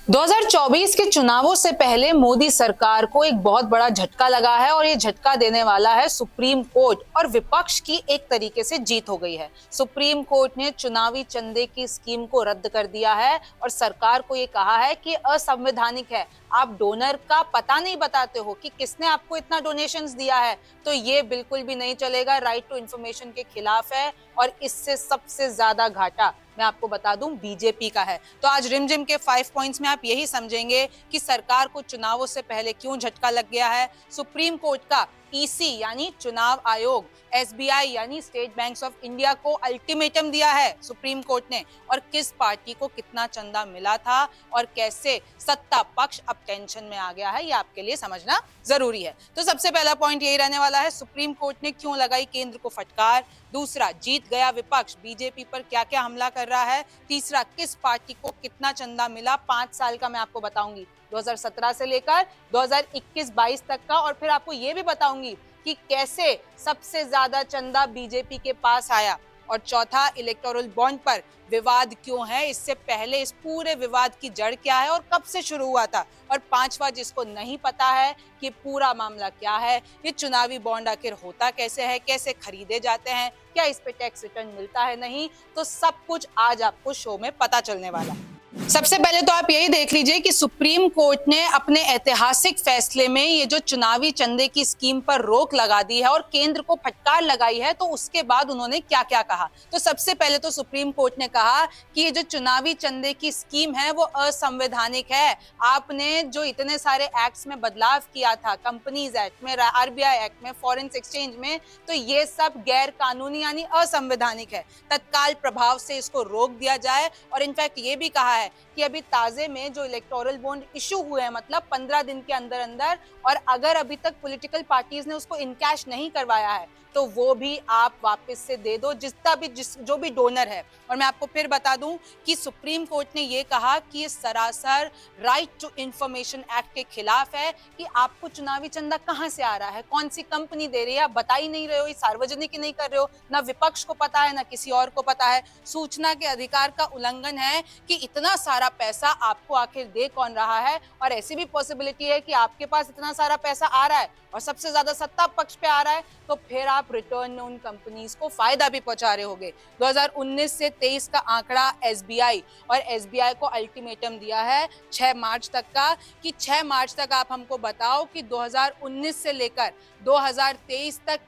2024 के चुनावों से पहले मोदी सरकार को एक बहुत बड़ा झटका लगा है और ये झटका देने वाला है सुप्रीम कोर्ट और विपक्ष की एक तरीके से जीत हो गई है। सुप्रीम कोर्ट ने चुनावी चंदे की स्कीम को रद्द कर दिया है और सरकार को ये कहा है कि असंवैधानिक है। आप डोनर का पता नहीं बताते हो कि किसने आपको इतना डोनेशंस दिया है, तो ये बिल्कुल भी नहीं चलेगा, राइट टू इंफॉर्मेशन के खिलाफ है और इससे सबसे ज्यादा घाटा मैं आपको बता दूं बीजेपी का है। तो आज रिमझिम के 5 पॉइंट्स में आप यही समझेंगे कि सरकार को चुनावों से पहले क्यों झटका लग गया है, सुप्रीम कोर्ट का ईसी यानी चुनाव आयोग, एसबीआई यानी स्टेट बैंक्स ऑफ इंडिया को अल्टीमेटम दिया है सुप्रीम कोर्ट ने, और किस पार्टी को कितना चंदा मिला था और कैसे सत्ता पक्ष अब टेंशन में आ गया है, ये आपके लिए समझना जरूरी है। तो सबसे पहला पॉइंट यही रहने वाला है, सुप्रीम कोर्ट ने क्यों लगाई केंद्र को फटकार। दूसरा, जीत गया विपक्ष बीजेपी पर क्या क्या हमला कर रहा है। तीसरा, किस पार्टी को कितना चंदा मिला 5 साल का मैं आपको बताऊंगी, 2017 से लेकर 2021-22 तक का, और फिर आपको ये भी बताऊंगी कि कैसे सबसे ज्यादा चंदा बीजेपी के पास आया। और चौथा, इलेक्टोरल बॉन्ड पर विवाद क्यों है, इससे पहले इस पूरे विवाद की जड़ क्या है और कब से शुरू हुआ था। और पांचवा, जिसको नहीं पता है कि पूरा मामला क्या है, ये चुनावी बॉन्ड आखिर होता कैसे है, कैसे खरीदे जाते हैं, क्या इस पे टैक्स रिटर्न मिलता है नहीं, तो सब कुछ आज आपको शो में पता चलने वाला है। सबसे पहले तो आप यही देख लीजिए कि सुप्रीम कोर्ट ने अपने ऐतिहासिक फैसले में ये जो चुनावी चंदे की स्कीम पर रोक लगा दी है और केंद्र को फटकार लगाई है, तो उसके बाद उन्होंने क्या क्या कहा। तो सबसे पहले तो सुप्रीम कोर्ट ने कहा कि ये जो चुनावी चंदे की स्कीम है वो असंवैधानिक है। आपने जो इतने सारे एक्ट्स में बदलाव किया था, कंपनीज एक्ट में, आरबीआई एक्ट में, फॉरेन एक्सचेंज में, तो ये सब गैर कानूनी यानी असंवैधानिक है। तत्काल प्रभाव से इसको रोक दिया जाए। और इनफैक्ट ये भी कहा है कि अभी ताजे में जो इलेक्टोरल बॉन्ड इशू हुए हैं, मतलब 15 दिन के अंदर अंदर, और अगर अभी तक पॉलिटिकल पार्टीज ने उसको इनकैश नहीं करवाया है तो वो भी आप वापस से दे दो, जो भी डोनर है। और मैं आपको फिर बता दूं कि सुप्रीम कोर्ट ने ये कहा कि ये सरासर राइट टू इंफॉर्मेशन एक्ट के खिलाफ है कि आपको चुनावी चंदा कहां से आ रहा है, कौन सी कंपनी दे रही है, आप बता ही नहीं रहे हो, ये सार्वजनिक ही नहीं कर रहे हो, ना विपक्ष को पता है ना किसी और को पता है। सूचना के अधिकार का उल्लंघन है कि इतना सारा पैसा आपको आखिर दे कौन रहा है, और ऐसी भी पॉसिबिलिटी है कि आपके पास इतना सारा पैसा आ रहा है और सबसे ज्यादा सत्ता पक्ष पे आ रहा है, तो फिर आप रिटर्न में उन कंपनीज को फायदा भी पहुंचा रहे होंगे। 2019 से 23 का आंकड़ा एसबीआई, और एसबीआई को अल्टीमेटम दिया है 6 मार्च तक का कि 6 मार्च तक आप हमको बताओ कि 2019 से लेकर 2023 तक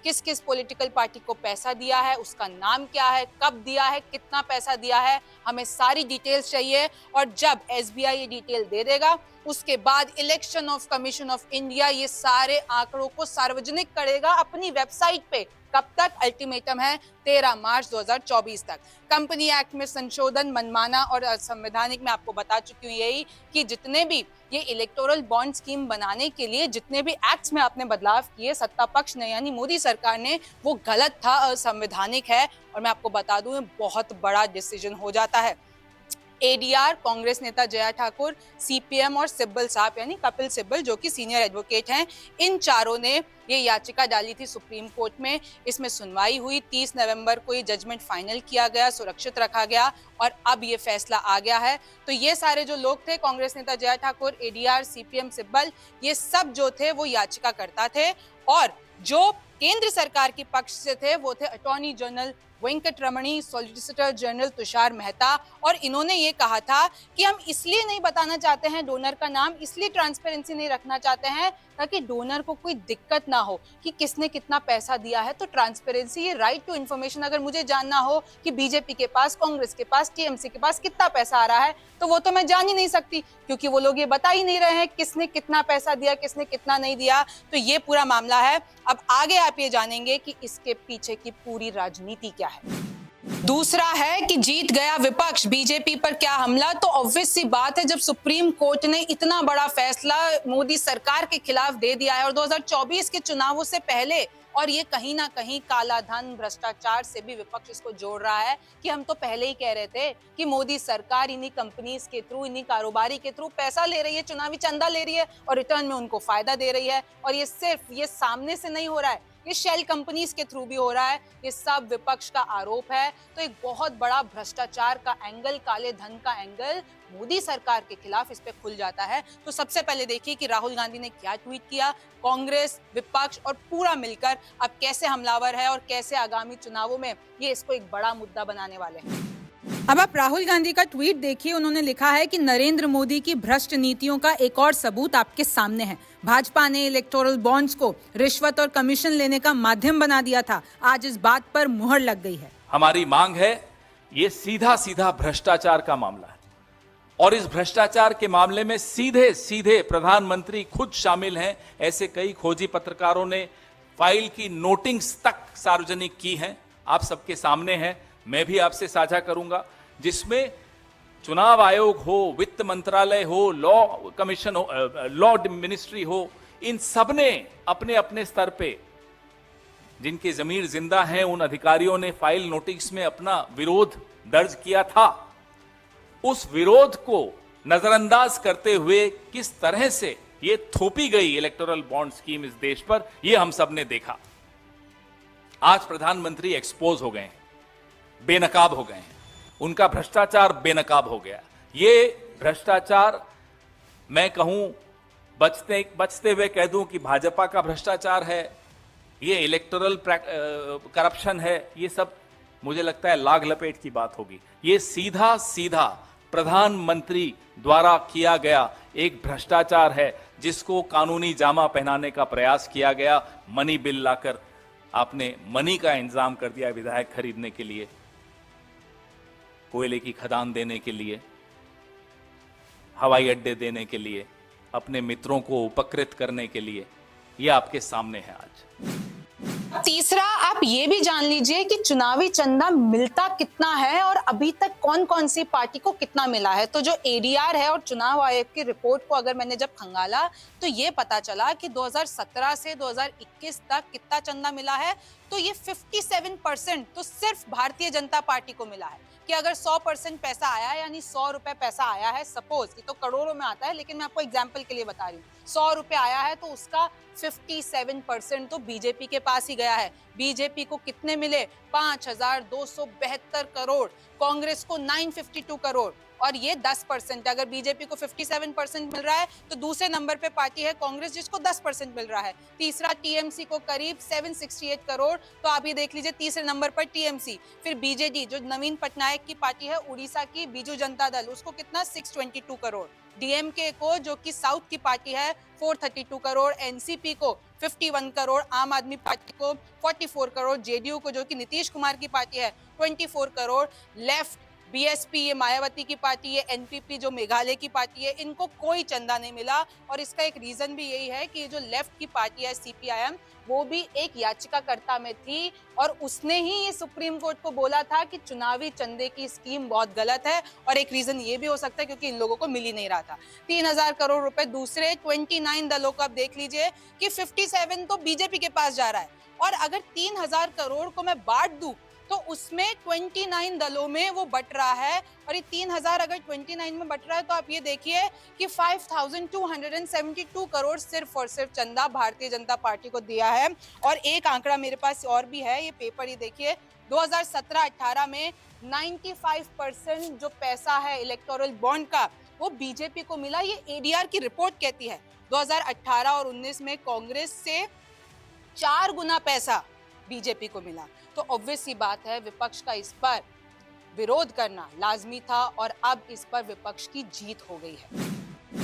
किस किस पॉलिटिकल पार्टी को पैसा दिया है, उसका नाम क्या है, कब दिया है, कितना पैसा दिया है, हमें सारी डिटेल्स चाहिए। और जब एसबीआई ये डिटेल दे देगा, उसके बाद election of commission of India ये सारे आंकड़ों को सार्वजनिक करेगा अपनी वेबसाइट पे। कब तक? अल्टीमेटम है 13 मार्च 2024 तक। कंपनी एक्ट में संशोधन मनमाना और असंवैधानिक, मैं आपको बता चुकी हूँ यही कि जितने भी ये इलेक्टोरल बॉन्ड स्कीम बनाने के लिए जितने भी एक्ट्स में आपने बदलाव किए सत्ता पक्ष ने यानी मोदी सरकार ने, वो गलत था, असंवैधानिक है। और मैं आपको बता दूं ये बहुत बड़ा डिसीजन हो जाता है। एडीआर, कांग्रेस नेता जया ठाकुर, सीपीएम और सिब्बल साहब यानी कपिल सिब्बल जो कि सीनियर एडवोकेट हैं, इन चारों ने ये याचिका डाली थी सुप्रीम कोर्ट में। इसमें सुनवाई हुई, 30 नवंबर को ये जजमेंट फाइनल किया गया, सुरक्षित रखा गया और अब ये फैसला आ गया है। तो ये सारे जो लोग थे, कांग्रेस नेता जया ठाकुर, एडीआर, सीपीएम, सिब्बल, ये सब जो थे वो याचिका करता थे, और जो केंद्र सरकार के पक्ष से थे वो थे अटॉर्नी जनरल वेंकट रमणी, सॉलिसिटर जनरल तुषार मेहता। और इन्होंने ये कहा था कि हम इसलिए नहीं बताना चाहते हैं डोनर का नाम, इसलिए ट्रांसपेरेंसी नहीं रखना चाहते हैं ताकि डोनर को कोई दिक्कत ना हो कि किसने कितना पैसा दिया है। तो ट्रांसपेरेंसी, ये राइट टू इंफॉर्मेशन, अगर मुझे जानना हो कि बीजेपी के पास, कांग्रेस के पास, टीएमसी के पास कितना पैसा आ रहा है, तो वो तो मैं जान ही नहीं सकती क्योंकि वो लोग ये बता ही नहीं रहे हैं किसने कितना पैसा दिया, किसने कितना नहीं दिया। तो ये पूरा मामला है। अब आगे आप ये जानेंगे कि इसके पीछे की पूरी राजनीति क्या है। दूसरा है कि जीत गया विपक्ष बीजेपी पर क्या हमला। तो ऑब्वियस सी बात है, जब सुप्रीम कोर्ट ने इतना बड़ा फैसला मोदी सरकार के खिलाफ दे दिया है और 2024 के चुनावों से पहले, और ये कहीं ना कहीं काला धन, भ्रष्टाचार से भी विपक्ष इसको जोड़ रहा है कि हम तो पहले ही कह रहे थे कि मोदी सरकार इन्हीं कंपनीज के थ्रू, इन्हीं कारोबारी के थ्रू पैसा ले रही है, चुनावी चंदा ले रही है और रिटर्न में उनको फायदा दे रही है। और ये सिर्फ ये सामने से नहीं हो रहा है, ये शेल कंपनीज के थ्रू भी हो रहा है, ये सब विपक्ष का आरोप है। तो एक बहुत बड़ा भ्रष्टाचार का एंगल, काले धन का एंगल मोदी सरकार के खिलाफ इस पे खुल जाता है। तो सबसे पहले देखिए कि राहुल गांधी ने क्या ट्वीट किया, कांग्रेस, विपक्ष और पूरा मिलकर अब कैसे हमलावर है और कैसे आगामी चुनावों में ये इसको एक बड़ा मुद्दा बनाने वाले हैं। अब आप राहुल गांधी का ट्वीट देखिए, उन्होंने लिखा है कि नरेंद्र मोदी की भ्रष्ट नीतियों का एक और सबूत आपके सामने है। भाजपा ने इलेक्टोरल बॉन्ड्स को रिश्वत और कमीशन लेने का माध्यम बना दिया था, आज इस बात पर मुहर लग गई है। हमारी मांग है, ये सीधा सीधा भ्रष्टाचार का मामला है और इस भ्रष्टाचार के मामले में सीधे सीधे प्रधानमंत्री खुद शामिल हैं। ऐसे कई खोजी पत्रकारों ने फाइल की नोटिंग्स तक सार्वजनिक की हैं, आप सबके सामने हैं, मैं भी आपसे साझा करूंगा, जिसमें चुनाव आयोग हो, वित्त मंत्रालय हो, लॉ कमीशन हो, लॉ मिनिस्ट्री हो, इन सब ने अपने अपने स्तर पे जिनके जमीर जिंदा हैं उन अधिकारियों ने फाइल नोटिस में अपना विरोध दर्ज किया था। उस विरोध को नजरअंदाज करते हुए किस तरह से ये थोपी गई इलेक्टोरल बॉन्ड स्कीम इस देश पर, ये हम सब ने देखा। आज प्रधानमंत्री एक्सपोज हो गए हैं, बेनकाब हो गए हैं, उनका भ्रष्टाचार बेनकाब हो गया। ये भ्रष्टाचार मैं कहूं, बचते हुए कह दूं कि भाजपा का भ्रष्टाचार है, ये इलेक्टोरल करप्शन है, ये सब मुझे लगता है लाग लपेट की बात होगी। ये सीधा सीधा प्रधानमंत्री द्वारा किया गया एक भ्रष्टाचार है, जिसको कानूनी जामा पहनाने का प्रयास किया गया। मनी बिल लाकर आपने मनी का इंतजाम कर दिया विधायक खरीदने के लिए, कोयले की खदान देने के लिए, हवाई अड्डे देने के लिए, अपने मित्रों को उपकृत करने के लिए। ये आपके सामने है आज। तीसरा, आप ये भी जान लीजिए कि चुनावी चंदा मिलता कितना है और अभी तक कौन कौन सी पार्टी को कितना मिला है। तो जो एडीआर है और चुनाव आयोग की रिपोर्ट को अगर मैंने जब खंगाला तो ये पता चला कि 2017 से 2021 तक कितना चंदा मिला है, तो ये 57% तो सिर्फ भारतीय जनता पार्टी को मिला है। कि अगर 100% पैसा आया है, यानी 100 रुपए पैसा आया है, सपोज, ये तो करोड़ों में आता है लेकिन मैं आपको एग्जाम्पल के लिए बता रही हूँ, 100 रुपए आया है तो उसका 57% तो बीजेपी के पास ही गया है। बीजेपी को कितने मिले? 5272 करोड़, कांग्रेस को 952 करोड़, और ये 10%। अगर बीजेपी को 57% मिल रहा है तो दूसरे नंबर पे पार्टी है कांग्रेस, जिसको 10% मिल रहा है। तीसरा टीएमसी को करीब 768 करोड़, तो आप ये देख लीजिए तीसरे नंबर पर टीएमसी। फिर बीजेडी जो नवीन पटनायक की पार्टी है, उड़ीसा की बीजू जनता दल, उसको कितना 622 करोड़। डीएमके को जो कि साउथ की पार्टी है 432 करोड़, एनसीपी को 51 करोड़, आम आदमी पार्टी को 44 करोड़, जेडीयू को जो कि नीतीश कुमार की पार्टी है 24 करोड़, लेफ्ट बीएसपी ये मायावती की पार्टी है, एनपीपी जो मेघालय की पार्टी है, इनको कोई चंदा नहीं मिला। और इसका एक रीजन भी यही है कि ये जो लेफ्ट की पार्टी है सीपीआईएम, वो भी एक याचिकाकर्ता में थी और उसने ही ये सुप्रीम कोर्ट को बोला था कि चुनावी चंदे की स्कीम बहुत गलत है। और एक रीजन ये भी हो सकता है क्योंकि इन लोगों को मिल ही नहीं रहा था 3000 करोड़ रुपए। दूसरे 29 दलों को आप देख लीजिए कि 57 तो बीजेपी के पास जा रहा है, और अगर 3000 करोड़ को मैं बांट दूं तो उसमें 29 दलों में वो बट रहा है। और ये 3000 अगर 29 में बट रहा है तो आप ये देखिए कि 5272 करोड़ सिर्फ और सिर्फ चंदा भारतीय जनता पार्टी को दिया है। और एक आंकड़ा मेरे पास और भी है, ये पेपर ही देखिए, 2017-18 में 95% जो पैसा है इलेक्टोरल बॉन्ड का वो बीजेपी को मिला। ये एडीआर की रिपोर्ट कहती है 2018 और 19 में कांग्रेस से 4 गुना पैसा बीजेपी को मिला। तो ऑब्वियस सी बात है विपक्ष का इस पर विरोध करना लाजमी था और अब इस पर विपक्ष की जीत हो गई है।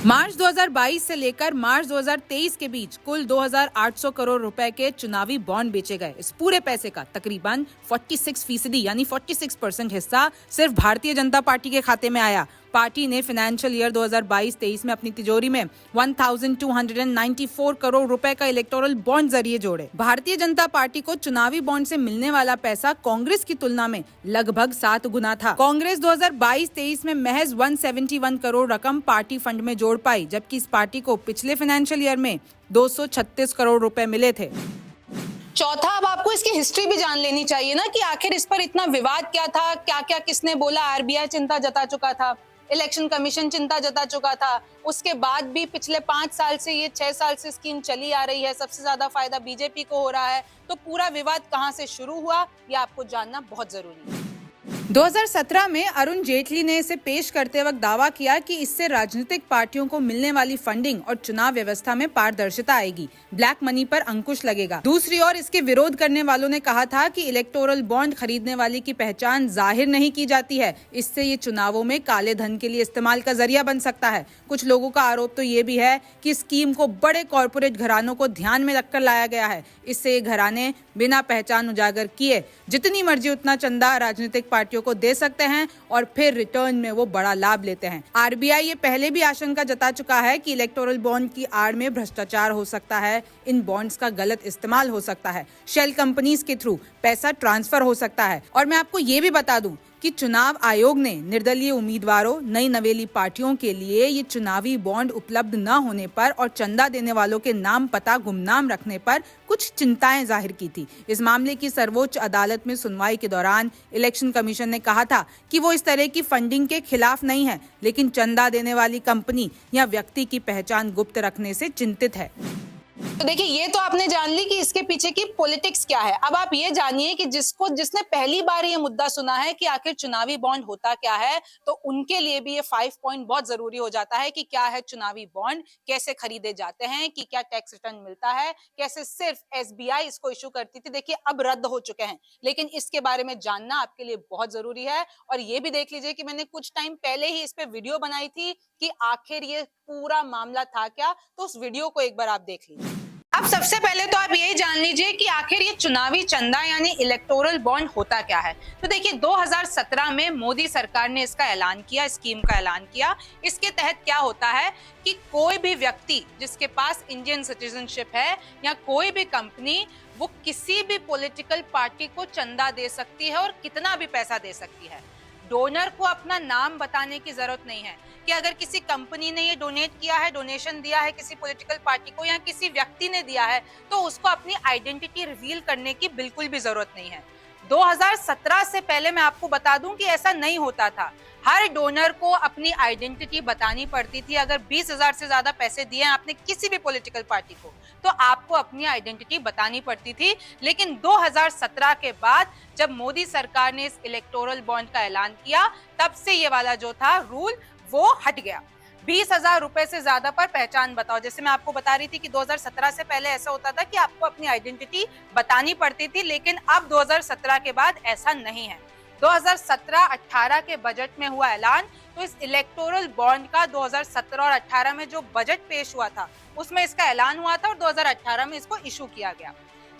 मार्च 2022 से लेकर मार्च 2023 के बीच कुल 2800 करोड़ रुपए के चुनावी बॉन्ड बेचे गए। इस पूरे पैसे का तकरीबन 46% यानी 46% हिस्सा सिर्फ भारतीय जनता पार्टी के खाते में आया। पार्टी ने फाइनेंशियल ईयर 2022-23 में अपनी तिजोरी में 1294 करोड़ रुपए का इलेक्टोरल बॉन्ड जरिए जोड़े। भारतीय जनता पार्टी को चुनावी बॉन्ड से मिलने वाला पैसा कांग्रेस की तुलना में लगभग 7 गुना था। कांग्रेस 2022-23 में महज 171 करोड़ रकम पार्टी फंड में जोड़ पाई, जबकि इस पार्टी को पिछले फाइनेंशियल ईयर में 236 करोड़ रुपए मिले थे। चौथा, अब आपको इसकी हिस्ट्री भी जान लेनी चाहिए ना कि आखिर इस पर इतना विवाद क्या था, क्या क्या किसने बोला। आरबीआई चिंता जता चुका था, इलेक्शन कमीशन चिंता जता चुका था। उसके बाद भी पिछले 5 साल से, ये 6 साल से स्कीम चली आ रही है। सबसे ज्यादा फायदा बीजेपी को हो रहा है। तो पूरा विवाद कहां से शुरू हुआ, ये आपको जानना बहुत जरूरी है। 2017 में अरुण जेटली ने इसे पेश करते वक्त दावा किया कि इससे राजनीतिक पार्टियों को मिलने वाली फंडिंग और चुनाव व्यवस्था में पारदर्शिता आएगी, ब्लैक मनी पर अंकुश लगेगा। दूसरी ओर इसके विरोध करने वालों ने कहा था कि इलेक्टोरल बॉन्ड खरीदने वाले की पहचान जाहिर नहीं की जाती है, इससे ये चुनावों में काले धन के लिए इस्तेमाल का जरिया बन सकता है। कुछ लोगों का आरोप तो ये भी है कि स्कीम को बड़े कॉर्पोरेट घरानों को ध्यान में रखकर लाया गया है। इससे ये घराने बिना पहचान उजागर किए जितनी मर्जी उतना चंदा राजनीतिक पार्टियों को दे सकते हैं और फिर रिटर्न में वो बड़ा लाभ लेते हैं। आरबीआई ये पहले भी आशंका जता चुका है कि इलेक्टोरल बॉन्ड की आड़ में भ्रष्टाचार हो सकता है, इन बॉन्ड्स का गलत इस्तेमाल हो सकता है, शेल कंपनीज के थ्रू पैसा ट्रांसफर हो सकता है। और मैं आपको ये भी बता दूं कि चुनाव आयोग ने निर्दलीय उम्मीदवारों, नई नवेली पार्टियों के लिए ये चुनावी बॉन्ड उपलब्ध न होने पर और चंदा देने वालों के नाम पता गुमनाम रखने पर कुछ चिंताएं जाहिर की थी। इस मामले की सर्वोच्च अदालत में सुनवाई के दौरान इलेक्शन कमीशन ने कहा था कि वो इस तरह की फंडिंग के खिलाफ नहीं है, लेकिन चंदा देने वाली कंपनी या व्यक्ति की पहचान गुप्त रखने से चिंतित है। तो देखिए, ये तो आपने जान ली कि इसके पीछे की पॉलिटिक्स क्या है। अब आप ये जानिए कि जिसने पहली बार ये मुद्दा सुना है कि आखिर चुनावी बॉन्ड होता क्या है, तो उनके लिए भी ये 5 पॉइंट बहुत जरूरी हो जाता है कि क्या है चुनावी बॉन्ड, कैसे खरीदे जाते हैं, कि क्या टैक्स रिटर्न मिलता है, कैसे सिर्फ एसबीआई इसको इशू करती थी। देखिए, अब रद्द हो चुके हैं, लेकिन इसके बारे में जानना आपके लिए बहुत जरूरी है। और ये भी देख लीजिए कि मैंने कुछ टाइम पहले ही इस पे वीडियो बनाई थी कि आखिर ये पूरा मामला था क्या, तो उस वीडियो को एक बार आप देख लीजिए। अब सबसे पहले तो आप यही जान लीजिए कि आखिर ये चुनावी चंदा यानी इलेक्टोरल बॉन्ड होता क्या है। तो देखिए, 2017 में मोदी सरकार ने इसका ऐलान किया, स्कीम का ऐलान किया। इसके तहत क्या होता है कि कोई भी व्यक्ति जिसके पास इंडियन सिटीजनशिप है या कोई भी कंपनी, वो किसी भी पॉलिटिकल पार्टी को चंदा दे सकती है और कितना भी पैसा दे सकती है। डोनर को अपना नाम बताने की जरूरत नहीं है कि अगर किसी कंपनी ने ये डोनेट किया है, डोनेशन दिया है किसी पॉलिटिकल पार्टी को या किसी व्यक्ति ने दिया है, तो उसको अपनी आइडेंटिटी रिवील करने की बिल्कुल भी जरूरत नहीं है। 2017 से पहले मैं आपको बता दूं कि ऐसा नहीं होता था। हर डोनर को अपनी आइडेंटिटी बतानी पड़ती थी। अगर 20,000 से ज्यादा पैसे दिए हैं आपने किसी भी पॉलिटिकल पार्टी को, तो आपको अपनी आइडेंटिटी बतानी पड़ती थी। लेकिन 2017 के बाद जब मोदी सरकार ने इस इलेक्टोरल बॉन्ड का ऐलान किया, तब से ये वाला जो था रूल वो हट गया। 20,000 रुपए से ज्यादा पर पहचान बताओ। जैसे मैं आपको बता रही थी कि 2017 से पहले ऐसा होता था कि आपको अपनी आइडेंटिटी बतानी पड़ती थी, लेकिन अब 2017 के बाद ऐसा नहीं है। 2017-18 के बजट में हुआ ऐलान, तो इस इलेक्टोरल बॉन्ड का 2017 और 18 में जो बजट पेश हुआ था उसमें इसका ऐलान हुआ था और 2018 में इसको इशू किया गया।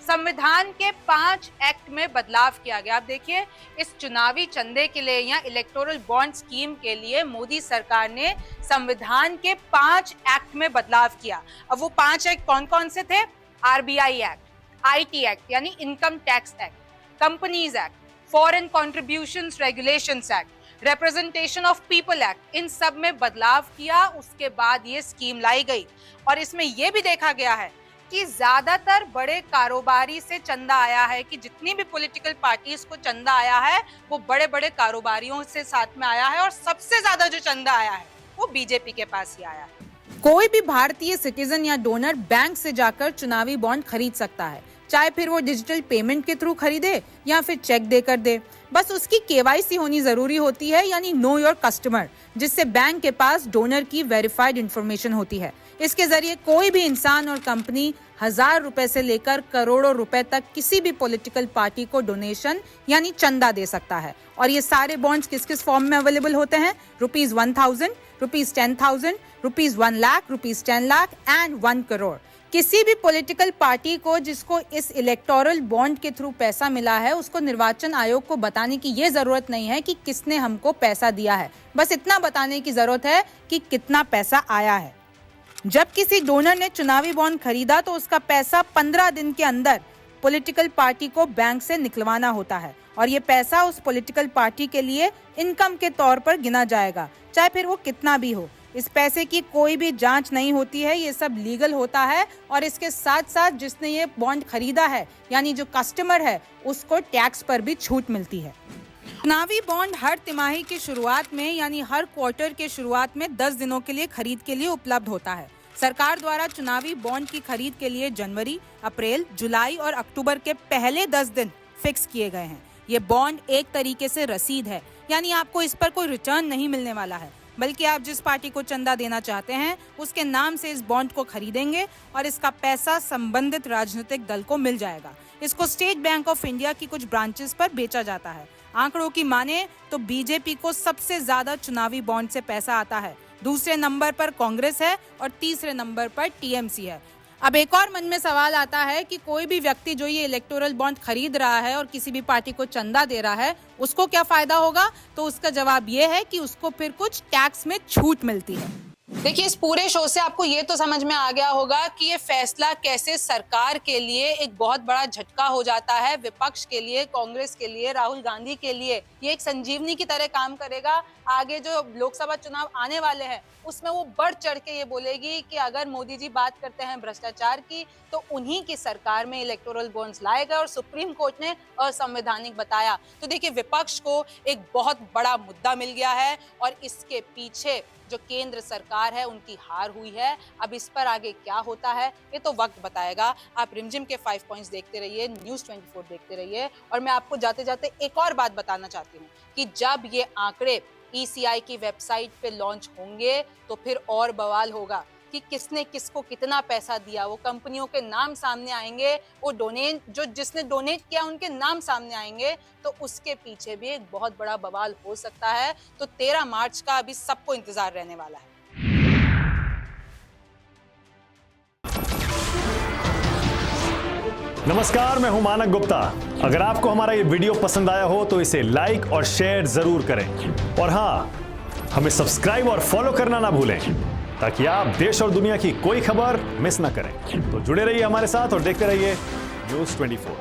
संविधान के 5 एक्ट में बदलाव किया गया। आप देखिए, इस चुनावी चंदे के लिए या इलेक्टोरल बॉन्ड स्कीम के लिए मोदी सरकार ने संविधान के 5 एक्ट में बदलाव किया। अब वो 5 एक्ट कौन कौन से थे? आरबीआई एक्ट, आईटी एक्ट यानी income tax act, companies act, foreign contributions regulations act, representation of people act, इन सब में बदलाव किया। उसके बाद ये स्कीम लाई गई और इसमें यह भी देखा गया है कि ज्यादातर बड़े कारोबारी से चंदा आया है, कि जितनी भी पॉलिटिकल पार्टीज को चंदा आया है वो बड़े बड़े कारोबारियों से साथ में आया है और सबसे ज्यादा जो चंदा आया है वो बीजेपी के पास ही आया है। कोई भी भारतीय सिटीजन या डोनर बैंक से जाकर चुनावी बॉन्ड खरीद सकता है, चाहे फिर वो डिजिटल पेमेंट के थ्रू खरीदे या फिर चेक देकर दे। बस उसकी केवाईसी होनी जरूरी होती है, यानी नो योर कस्टमर, जिससे बैंक के पास डोनर की वेरीफाइड इंफॉर्मेशन होती है। इसके जरिए कोई भी इंसान और कंपनी 1,000 रुपए से लेकर करोड़ों रुपए तक किसी भी पॉलिटिकल पार्टी को डोनेशन यानी चंदा दे सकता है। और ये सारे बॉन्ड्स किस किस फॉर्म में अवेलेबल होते हैं? ₹1,000, ₹10,000, ₹1 लाख, ₹10 लाख एंड 1 करोड़। किसी भी पॉलिटिकल पार्टी को जिसको इस इलेक्टोरल बॉन्ड के थ्रू पैसा मिला है, उसको निर्वाचन आयोग को बताने की ये जरूरत नहीं है कि किसने हमको पैसा दिया है। बस इतना बताने की जरूरत है कि कितना पैसा आया है। जब किसी डोनर ने चुनावी बॉन्ड खरीदा तो उसका पैसा 15 दिन के अंदर पॉलिटिकल पार्टी को बैंक से निकलवाना होता है और ये पैसा उस पॉलिटिकल पार्टी के लिए इनकम के तौर पर गिना जाएगा, चाहे फिर वो कितना भी हो। इस पैसे की कोई भी जांच नहीं होती है, ये सब लीगल होता है। और इसके साथ साथ जिसने ये बॉन्ड खरीदा है यानी जो कस्टमर है, उसको टैक्स पर भी छूट मिलती है। चुनावी बॉन्ड हर तिमाही की शुरुआत में यानी हर क्वार्टर के शुरुआत में 10 दिनों के लिए खरीद के लिए उपलब्ध होता है। सरकार द्वारा चुनावी बॉन्ड की खरीद के लिए जनवरी, अप्रैल, जुलाई और अक्टूबर के पहले 10 दिन फिक्स किए गए हैं। ये बॉन्ड एक तरीके से रसीद है, यानी आपको इस पर कोई रिटर्न नहीं मिलने वाला है, बल्कि आप जिस पार्टी को चंदा देना चाहते हैं उसके नाम से इस बॉन्ड को खरीदेंगे और इसका पैसा संबंधित राजनीतिक दल को मिल जाएगा। इसको स्टेट बैंक ऑफ इंडिया की कुछ ब्रांचेस पर बेचा जाता है। आंकड़ों की माने तो बीजेपी को सबसे ज्यादा चुनावी बॉन्ड से पैसा आता है, दूसरे नंबर पर कांग्रेस है और तीसरे नंबर पर टीएमसी है। अब एक और मन में सवाल आता है कि कोई भी व्यक्ति जो ये इलेक्टोरल बॉन्ड खरीद रहा है और किसी भी पार्टी को चंदा दे रहा है उसको क्या फायदा होगा? तो उसका जवाब ये है कि उसको फिर कुछ टैक्स में छूट मिलती है। देखिए, इस पूरे शो से आपको ये तो समझ में आ गया होगा कि ये फैसला कैसे सरकार के लिए एक बहुत बड़ा झटका हो जाता है, विपक्ष के लिए, कांग्रेस के लिए, राहुल गांधी के लिए ये एक संजीवनी की तरह काम करेगा। आगे जो लोकसभा चुनाव आने वाले हैं उसमें वो बढ़ चढ़ के ये बोलेगी कि अगर मोदी जी बात करते हैं भ्रष्टाचार की तो उन्हीं की सरकार में इलेक्टोरल बॉन्ड्स लाए गए और सुप्रीम कोर्ट ने असंवैधानिक बताया। तो देखिए, विपक्ष को एक बहुत बड़ा मुद्दा मिल गया है और इसके पीछे जो केंद्र सरकार है उनकी हार हुई है। अब इस पर आगे क्या होता है ये तो वक्त बताएगा। आप रिमझिम के 5 पॉइंट्स देखते रहिए, न्यूज़ 24 देखते रहिए। और मैं आपको जाते जाते एक और बात बताना चाहती हूँ कि जब ये आंकड़े ECI की वेबसाइट पे लॉन्च होंगे तो फिर और बवाल होगा कि किसने किसको कितना पैसा दिया। वो कंपनियों के नाम सामने आएंगे, वो जिसने डोनेट किया उनके नाम सामने आएंगे, तो उसके पीछे भी एक बहुत बड़ा बवाल हो सकता है। तो 13 मार्च का अभी सबको इंतजार रहने वाला है। नमस्कार, मैं हूं मानक गुप्ता। अगर आपको हमारा ये वीडियो पसंद आया हो तो इसे लाइक और शेयर जरूर करें और हाँ, हमें सब्सक्राइब और फॉलो करना ना भूलें ताकि आप देश और दुनिया की कोई खबर मिस ना करें। तो जुड़े रहिए हमारे साथ और देखते रहिए न्यूज़ 24।